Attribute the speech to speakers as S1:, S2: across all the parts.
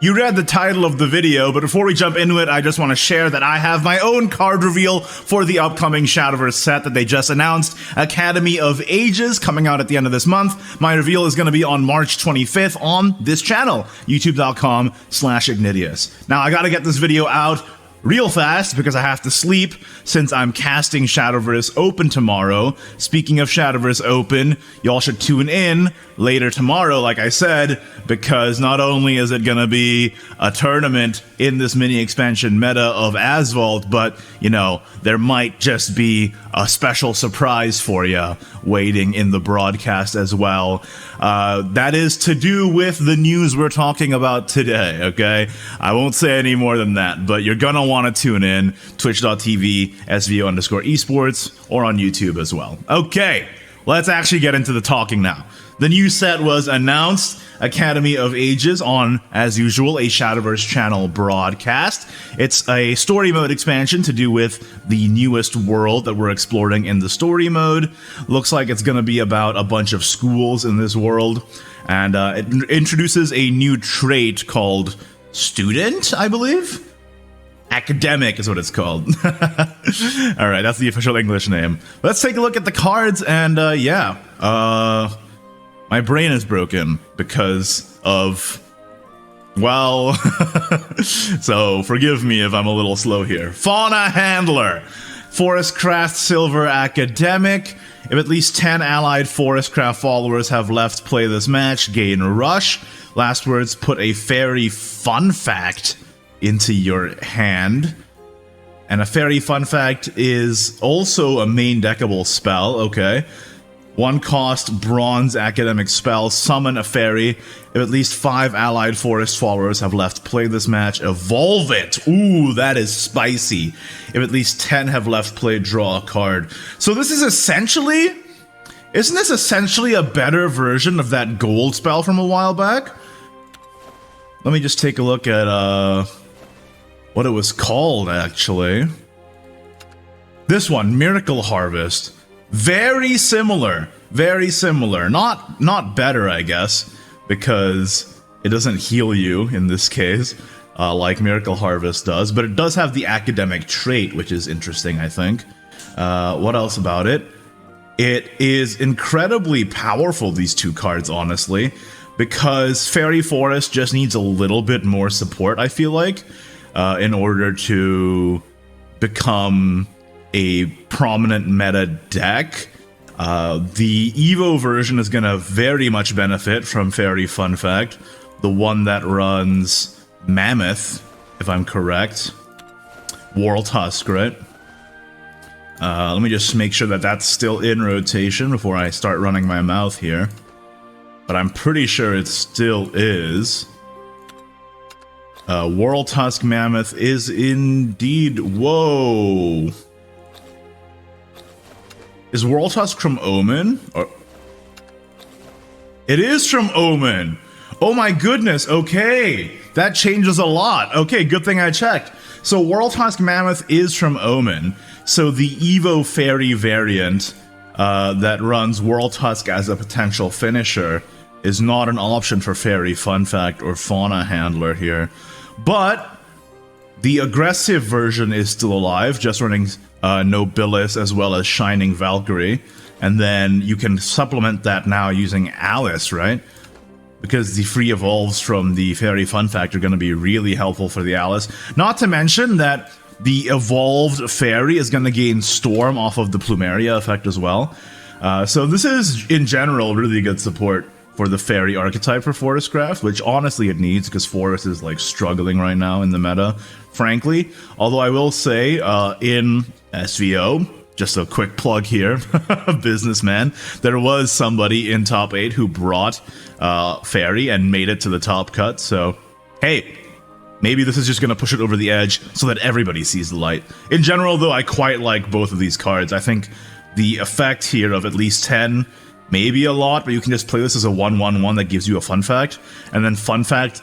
S1: You read the title of the video, but before we jump into it, I just want to share that I have my own card reveal for the upcoming Shadowverse set that they just announced, Academy of Ages, coming out at the end of this month. My reveal is going to be on March 25th on this channel, youtube.com/Ignideus. Now, I got to get this video out real fast because I have to sleep since I'm casting Shadowverse Open tomorrow. Speaking of Shadowverse Open, y'all should tune in later tomorrow, like I said, because not only is it gonna be a tournament in this mini expansion meta of Asphalt, but, you know, there might just be a special surprise for you waiting in the broadcast as well. That is to do with the news we're talking about today, okay? I won't say any more than that, but you're gonna want to tune in, twitch.tv/SVO_esports, or on YouTube as well. Okay, let's actually get into the talking now. The new set was announced, Academy of Ages, on, as usual, a Shadowverse channel broadcast. It's a story mode expansion to do with the newest world that we're exploring in the story mode. Looks like it's going to be about a bunch of schools in this world, and it introduces a new trait called Student, I believe? Academic is what it's called. Alright, that's the official English name. Let's take a look at the cards, and my brain is broken because of, well, so forgive me if I'm a little slow here. Fauna Handler, Forestcraft Silver Academic. If at least 10 allied Forestcraft followers have left play this match, gain Rush. Last words, put a fairy fun fact into your hand. And a fairy fun fact is also a main deckable spell, okay. 1 cost bronze academic spell, summon a fairy. If at least 5 allied forest followers have left play this match, evolve it. Ooh, that is spicy. If at least 10 have left play, draw a card. So this is essentially, isn't this essentially a better version of that gold spell from a while back? Let me just take a look at what it was called, actually. This one, Miracle Harvest. Very similar. Very similar. Not better, I guess, because it doesn't heal you in this case, like Miracle Harvest does, but it does have the academic trait, which is interesting, I think. What else about it? It is incredibly powerful, these two cards, honestly, because Fairy Forest just needs a little bit more support, I feel like, in order to become a prominent meta deck. The Evo version is going to very much benefit from Fairy Fun Fact, the one that runs Mammoth, if I'm correct. World Tusk, right? Let me just make sure that that's still in rotation before I start running my mouth here. But I'm pretty sure it still is. World Tusk Mammoth is indeed... Whoa! Is World Tusk from Omen? Or... It is from Omen! Oh my goodness, okay! That changes a lot. Okay, good thing I checked. So World Tusk Mammoth is from Omen. So the Evo Fairy variant that runs World Tusk as a potential finisher is not an option for Fairy Fun Fact or Fauna Handler here. But the aggressive version is still alive, just running Nobilis as well as Shining Valkyrie. And then you can supplement that now using Alice, right? Because the free evolves from the Fairy Fun Fact are going to be really helpful for the Alice. Not to mention that the evolved Fairy is going to gain Storm off of the Plumeria effect as well. So this is, in general, really good support for the Fairy archetype for Forestcraft, which honestly it needs, because Forest is like struggling right now in the meta, frankly. Although I will say, in SVO, just a quick plug here, businessman, there was somebody in top 8 who brought Fairy and made it to the top cut, so hey, maybe this is just going to push it over the edge so that everybody sees the light. In general, though, I quite like both of these cards. I think the effect here of at least 10, maybe a lot, but you can just play this as a 1/1/1 that gives you a Fun Fact, and then Fun Fact,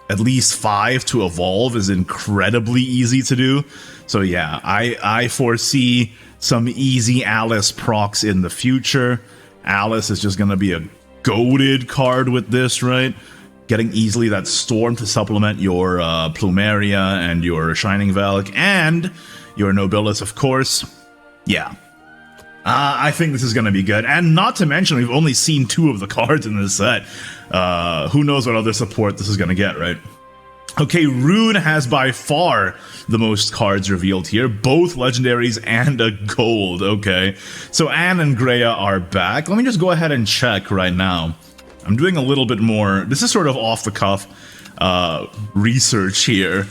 S1: at least 5 to evolve is incredibly easy to do. So yeah, I foresee some easy Alice procs in the future. Alice is just going to be a goated card with this, right? getting easily that Storm to supplement your Plumeria and your Shining Valk and your Nobilis, of course. Yeah. I think this is going to be good. And not to mention, we've only seen 2 of the cards in this set. Who knows what other support this is going to get, right? Okay, Rune has by far the most cards revealed here, both legendaries and a gold, okay? So Anne and Greya are back. Let me just go ahead and check right now. I'm doing a little bit more, this is sort of off-the-cuff research here.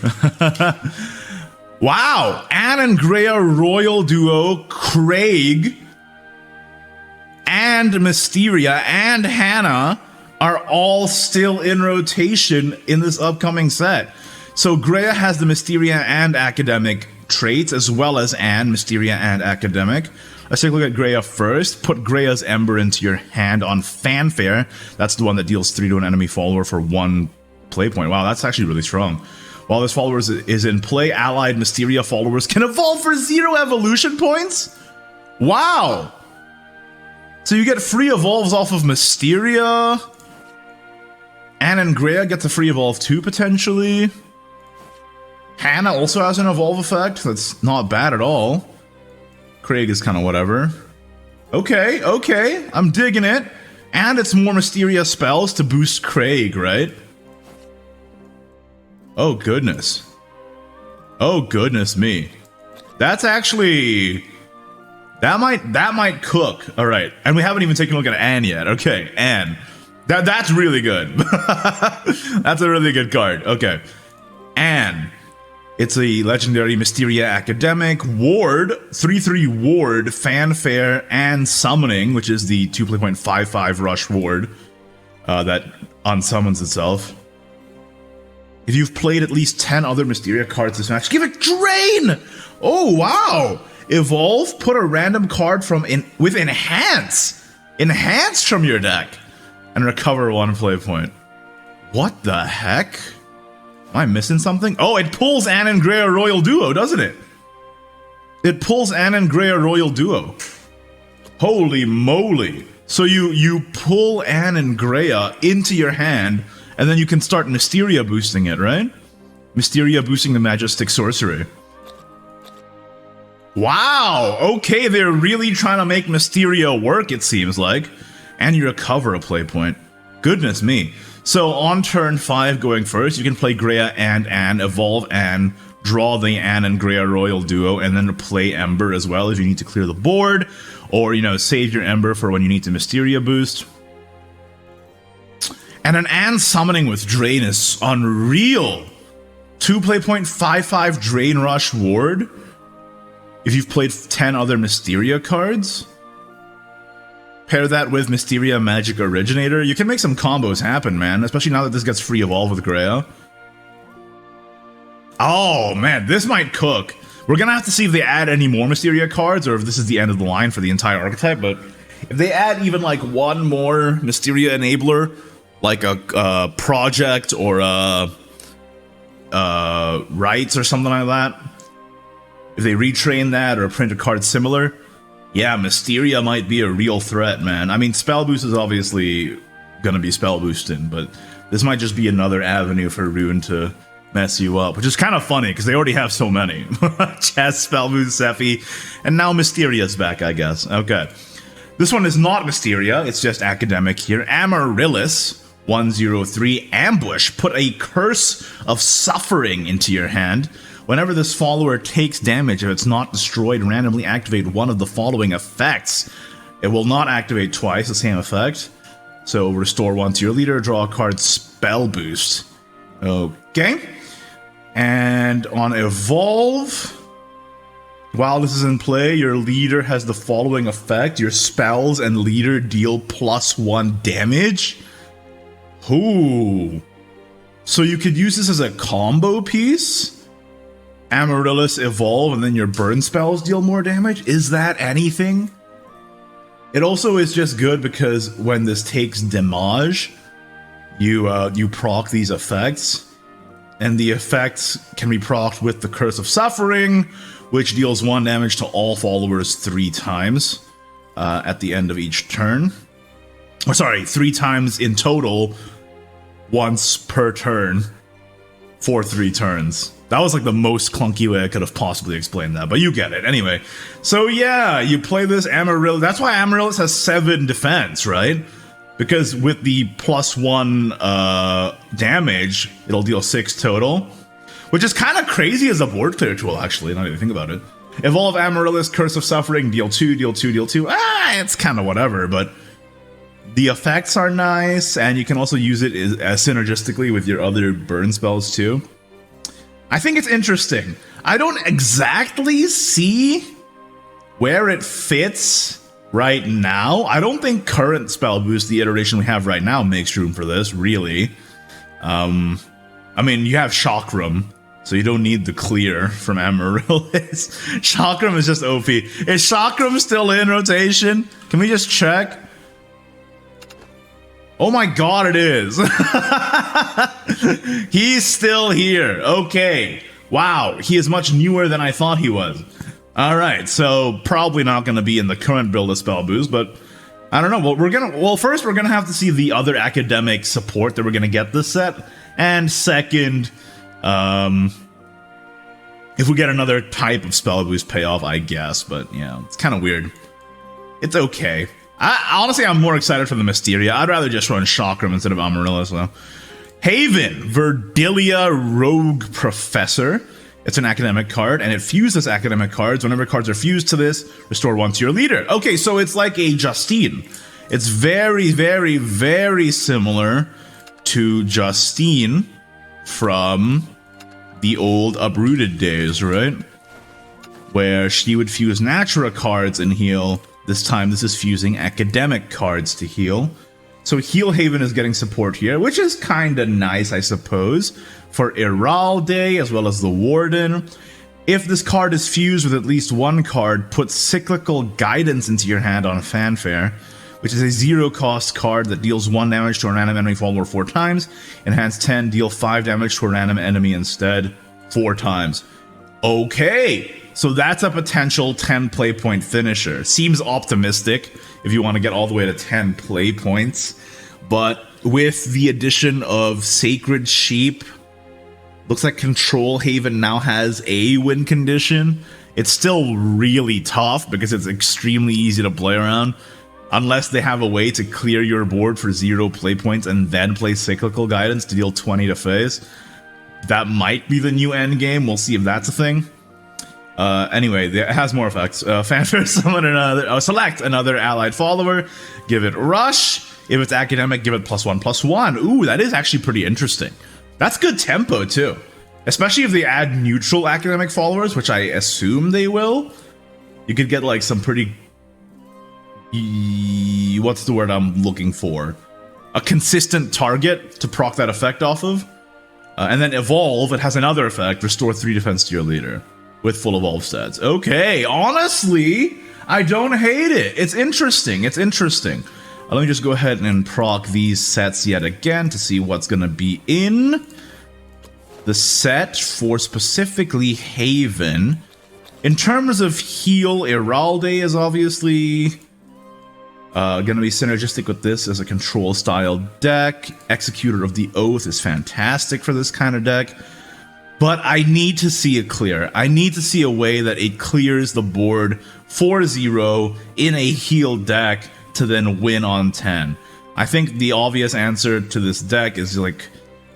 S1: Wow, Anne and Greya Royal Duo, Craig, and Mysteria, and Hannah are all still in rotation in this upcoming set. So Greya has the Mysteria and Academic traits, as well as Anne, Mysteria, and Academic. Let's take a look at Greya first. Put Greya's Ember into your hand on Fanfare. That's the one that deals 3 to an enemy follower for 1 play point. Wow, that's actually really strong. While this follower is in play, allied Mysteria followers can evolve for 0 evolution points? Wow! So you get free evolves off of Mysteria. Anne and Greya get the free evolve too, potentially. Hannah also has an evolve effect. That's not bad at all. Craig is kind of whatever. Okay, okay. I'm digging it. And it's more Mysteria spells to boost Craig, right? Oh, goodness. Oh, goodness me. That's actually... That might cook. All right. And we haven't even taken a look at Anne yet. Okay, Anne. That's really good. That's a really good card. Okay. Anne. It's a legendary Mysteria Academic, Ward, 3/3 Ward, Fanfare, and Summoning, which is the 2.55 Rush Ward that unsummons itself. If you've played at least 10 other Mysteria cards this match, give it Drain! Oh, wow! Evolve, put a random card with Enhance! Enhance from your deck! And recover 1 play point. What the heck? Am I missing something? Oh, it pulls Anne and Greya Royal Duo, doesn't it? It pulls Anne and Greya Royal Duo. Holy moly. So you pull Anne and Greya into your hand, and then you can start Mysteria boosting it, right? Mysteria boosting the Majestic Sorcery. Wow! Okay, they're really trying to make Mysteria work, it seems like. And you recover a play point. Goodness me. So on turn 5 going first, you can play Greya and Anne, evolve Anne, draw the Anne and Greya Royal Duo, and then play Ember as well if you need to clear the board, or, you know, save your Ember for when you need to Mysteria boost. And an Anne summoning with Drain is unreal. 2 play point, 5/5 Drain Rush Ward. If you've played 10 other Mysteria cards. Pair that with Mysteria Magic Originator. You can make some combos happen, man. Especially now that this gets free evolve with Greya. Oh, man. This might cook. We're going to have to see if they add any more Mysteria cards or if this is the end of the line for the entire archetype. But if they add even like 1 more Mysteria Enabler, like a Project or a Rights or something like that. If they retrain that or print a card similar... Yeah, Mysteria might be a real threat, man. I mean, Spell Boost is obviously gonna be Spell Boosting, but this might just be another avenue for Rune to mess you up, which is kind of funny, because they already have so many. Chess, Spell Boost, Sephi, and now Mysteria's back, I guess. Okay. This one is not Mysteria, it's just Academic here. Amaryllis, 1/03, Ambush. Put a Curse of Suffering into your hand. Whenever this follower takes damage, if it's not destroyed, randomly activate one of the following effects. It will not activate twice the same effect. So restore 1 to your leader, draw a card, Spell Boost. Okay. And on Evolve, while this is in play, your leader has the following effect. Your spells and leader deal +1 damage. Ooh. So you could use this as a combo piece? Amaryllis evolve and then your burn spells deal more damage? Is that anything? It also is just good because when this takes damage, you proc these effects, and the effects can be procced with the Curse of Suffering, which deals 1 damage to all followers 3 times at the end of each turn. Or sorry, 3 times in total once per turn for 3 turns. That was like the most clunky way I could have possibly explained that, but you get it. Anyway, so yeah, you play this Amaryllis. That's why Amaryllis has 7 defense, right? Because with the +1 damage, it'll deal 6 total, which is kind of crazy as a board clear tool, actually, now that you think about it. Evolve Amaryllis, Curse of Suffering, deal 2, deal 2, deal 2. It's kind of whatever, but the effects are nice, and you can also use it as synergistically with your other burn spells too. I think it's interesting. I don't exactly see where it fits right now. I don't think current spell boost, the iteration we have right now, makes room for this, really. I mean, you have Chakram, so you don't need the clear from Amaryllis. Chakram is just OP. Is Chakram still in rotation? Can we just check? Oh my god, it is. He's still here. Okay. Wow, he is much newer than I thought he was. Alright, so probably not going to be in the current build of Spell Boost, but I don't know. Well, first we're going to have to see the other academic support that we're going to get this set. And second, if we get another type of Spell Boost payoff, I guess. But, yeah, it's kind of weird. It's okay. Honestly, I'm more excited for the Mysteria. I'd rather just run Chakram instead of Amaryllis, though. Haven, Verdilia Rogue Professor. It's an academic card, and it fuses academic cards. Whenever cards are fused to this, restore 1 to your leader. Okay, so it's like a Justine. It's very, very, very similar to Justine from the old Uprooted days, right? Where she would fuse Natura cards and heal. This time, this is fusing academic cards to heal. So Heal Haven is getting support here, which is kind of nice, I suppose, for Iralde as well as the Warden. If this card is fused with at least 1 card, put Cyclical Guidance into your hand on Fanfare, which is a 0-cost card that deals 1 damage to a random enemy follower 4 times. Enhance 10, deal 5 damage to a random enemy instead 4 times. Okay! So that's a potential 10 play point finisher. Seems optimistic if you want to get all the way to 10 play points. But with the addition of Sacred Sheep, looks like Control Haven now has a win condition. It's still really tough because it's extremely easy to play around. Unless they have a way to clear your board for 0 play points and then play Cyclical Guidance to deal 20 to face. That might be the new endgame. We'll see if that's a thing. Anyway, it has more effects. Fanfare summon another, select another allied follower, give it Rush. If it's academic, give it +1/+1. Ooh, that is actually pretty interesting. That's good tempo too, especially if they add neutral academic followers, which I assume they will. You could get like some pretty, what's the word I'm looking for? A consistent target to proc that effect off of. And then Evolve, it has another effect, restore 3 defense to your leader. With full evolve stats. Okay, honestly, I don't hate it. It's interesting. It's interesting. Let me just go ahead and proc these sets yet again to see what's going to be in the set for specifically Haven. In terms of heal, Iralde is obviously going to be synergistic with this as a control style deck. Executor of the Oath is fantastic for this kind of deck. But I need to see it clear. I need to see a way that it clears the board 4-0 in a heal deck to then win on 10. I think the obvious answer to this deck is like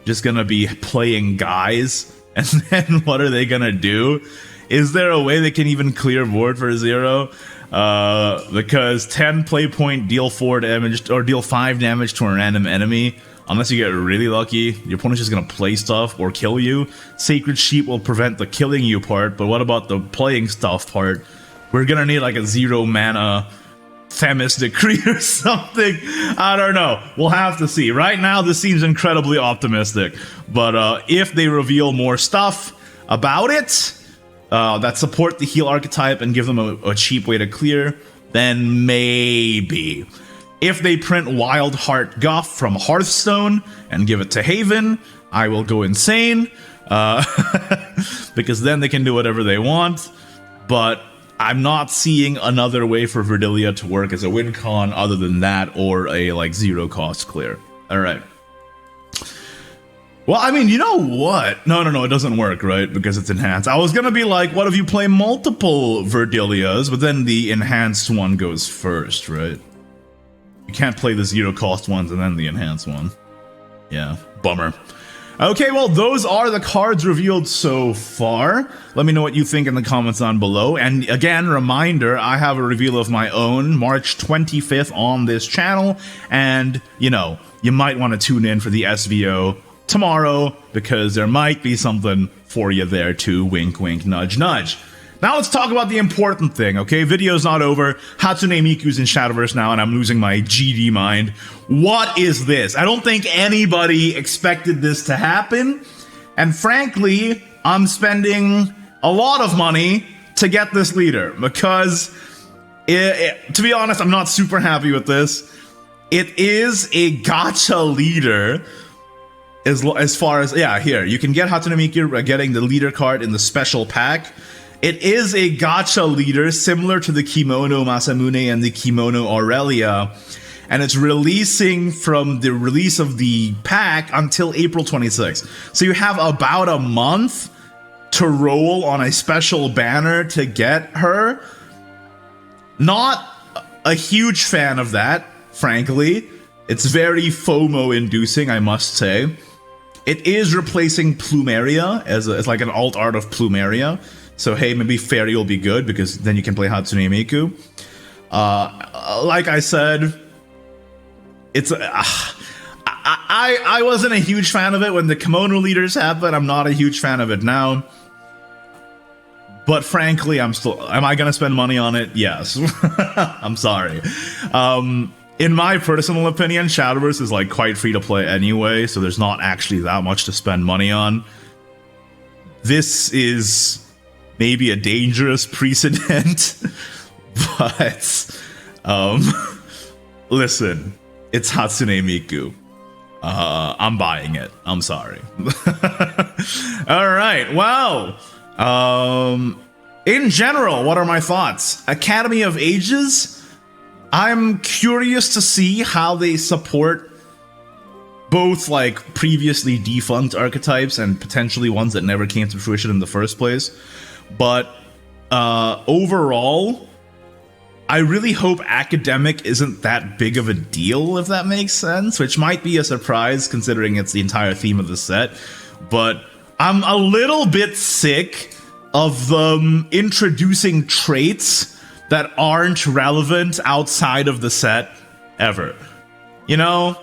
S1: just gonna be playing guys, and then what are they gonna do? Is there a way they can even clear board for 0? Because 10 play point, deal 4 damage, or deal 5 damage to a random enemy. Unless you get really lucky, your opponent's just gonna play stuff or kill you. Sacred Sheep will prevent the killing you part, but what about the playing stuff part? We're gonna need like a 0 mana Themis Decree or something. I don't know. We'll have to see. Right now, this seems incredibly optimistic. But if they reveal more stuff about it that support the heal archetype and give them a cheap way to clear, then maybe. If they print Wild Heart Guff from Hearthstone and give it to Haven, I will go insane. Because then they can do whatever they want. But I'm not seeing another way for Verdilia to work as a win con other than that or a like 0 cost clear. Alright. Well, I mean, you know what? No, it doesn't work, right? Because it's enhanced. I was gonna be like, what if you play multiple Verdelias, but then the enhanced one goes first, right? You can't play the 0 cost ones and then the enhanced one. Yeah, bummer. Okay, well, those are the cards revealed so far. Let me know what you think in the comments down below. And again, reminder, I have a reveal of my own March 25th on this channel. And, you know, you might want to tune in for the SVO tomorrow because there might be something for you there too. Wink, wink, nudge, nudge. Now let's talk about the important thing, okay? Video's not over. Hatsune Miku's in Shadowverse now, and I'm losing my GD mind. What is this? I don't think anybody expected this to happen. And frankly, I'm spending a lot of money to get this leader because, to be honest, I'm not super happy with this. It is a gacha leader. As far as, yeah, here, you can get Hatsune Miku getting the leader card in the special pack. It is a gacha leader similar to the Kimono Masamune and the Kimono Aurelia, and it's releasing from the release of the pack until April 26th. So you have about a month to roll on a special banner to get her. Not a huge fan of that, frankly. It's very FOMO-inducing, I must say. It is replacing Plumeria as like an alt art of Plumeria. So hey, maybe Fairy will be good because then you can play Hatsune Miku. Like I said, it's I wasn't a huge fan of it when the kimono leaders happened. I'm not a huge fan of it now. But frankly, am I gonna spend money on it? Yes. I'm sorry. In my personal opinion, Shadowverse is like quite free to play anyway, so there's not actually that much to spend money on. This is maybe a dangerous precedent, but listen, it's Hatsune Miku. I'm buying it. I'm sorry. All right. Well, in general, what are my thoughts? Academy of Ages. I'm curious to see how they support both like previously defunct archetypes and potentially ones that never came to fruition in the first place. But overall, I really hope academic isn't that big of a deal, if that makes sense, which might be a surprise considering it's the entire theme of the set. But I'm a little bit sick of them introducing traits that aren't relevant outside of the set ever. You know,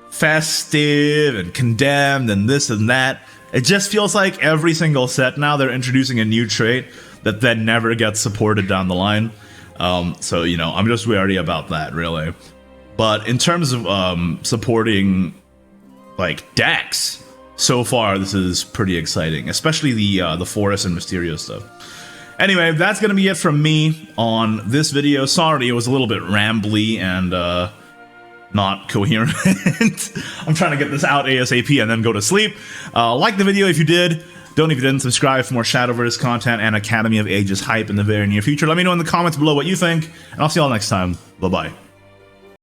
S1: festive and condemned and this and that. It just feels like every single set now they're introducing a new trait that then never gets supported down the line. So, you know, I'm just wary about that, really. But in terms of supporting, like, decks, so far this is pretty exciting. Especially the Forest and Mysterio stuff. Anyway, that's going to be it from me on this video. Sorry, it was a little bit rambly and not coherent. I'm trying to get this out ASAP and then go to sleep. Like the video if you did. Don't if you didn't. Subscribe for more Shadowverse content and Academy of Ages hype in the very near future. Let me know in the comments below what you think, and I'll see y'all next time. Bye-bye.